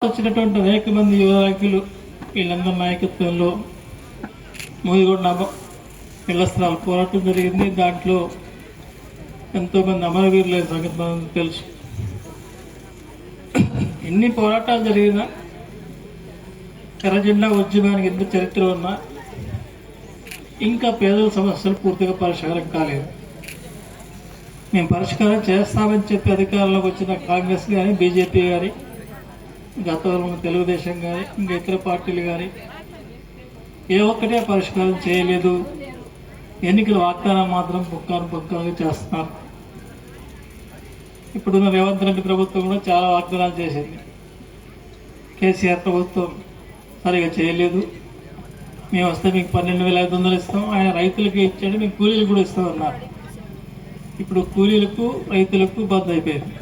వచ్చినటువంటి అనేక మంది యువ నాయకులు వీళ్ళందరి నాయకత్వంలో మూదిగొండ ఇళ్ల స్థలాల పోరాటం జరిగింది. దాంట్లో ఎంతోమంది అమరవీరుల సంగతి మనకు తెలుసు. ఎన్ని పోరాటాలు జరిగినా ఎర్రజెండా ఉద్యమానికి ఎంత చరిత్ర ఉన్నా ఇంకా పేదల సమస్యలు పూర్తిగా పరిష్కారం కాలేదు. మేము పరిష్కారం చేస్తామని చెప్పి అధికారంలోకి వచ్చిన కాంగ్రెస్ కానీ బీజేపీ కానీ గతంలో తెలుగుదేశం కానీ ఇంకా ఇతర పార్టీలు కానీ ఏ ఒక్కటే పరిష్కారం చేయలేదు. ఎన్నికల వాగ్దానం మాత్రం పుక్కాలుగా చేస్తున్నారు. ఇప్పుడున్న రేవంత్ రెడ్డి ప్రభుత్వం కూడా చాలా వాగ్దానాలు చేసింది. కేసీఆర్ ప్రభుత్వం సరిగా చేయలేదు. మేము వస్తే మీకు 12,500 ఇస్తాం, ఆయన రైతులకి ఇచ్చాడు, మీకు కూలీలు కూడా ఇస్తామన్నారు. ఇప్పుడు కూలీలకు రైతులకు బంద్ అయిపోయింది.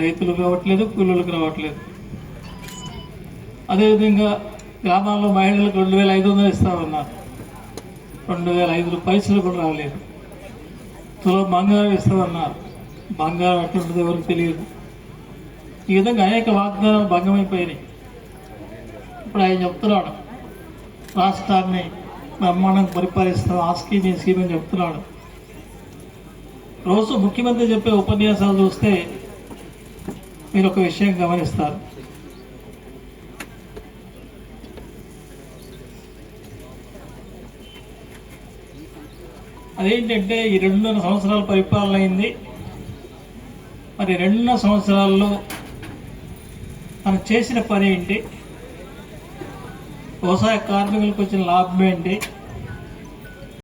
రైతులకు రావట్లేదు, కూలీలకు రావట్లేదు. అదేవిధంగా గ్రామాల్లో మహిళలకు 2,500 ఇస్తామన్నారు. 2,005 పైసలు కూడా రాలేదు. తులం బంగారం ఇస్తామన్నారు. బంగారం ఎట్లుంటుందో ఎవరికి తెలియదు. ఈ విధంగా అనేక వాగ్దానాలు భంగమైపోయినాయి. ఇప్పుడు ఆయన చెప్తున్నాడు రాష్ట్రాన్ని బ్రహ్మాండంగా పరిపాలిస్తాం, ఆ స్కీమ్ ఈ స్కీమ్ అని చెప్తున్నాడు. రోజు ముఖ్యమంత్రి చెప్పే ఉపన్యాసాలు చూస్తే మీరు ఒక విషయం గమనిస్తారు. అదేంటంటే ఈ 2.5 సంవత్సరాల పరిపాలన అయింది. మరి 2.5 సంవత్సరాల్లో మనం చేసిన పని ఏంటి, వ్యవసాయ కార్మికులకు వచ్చిన లాభం ఏంటి,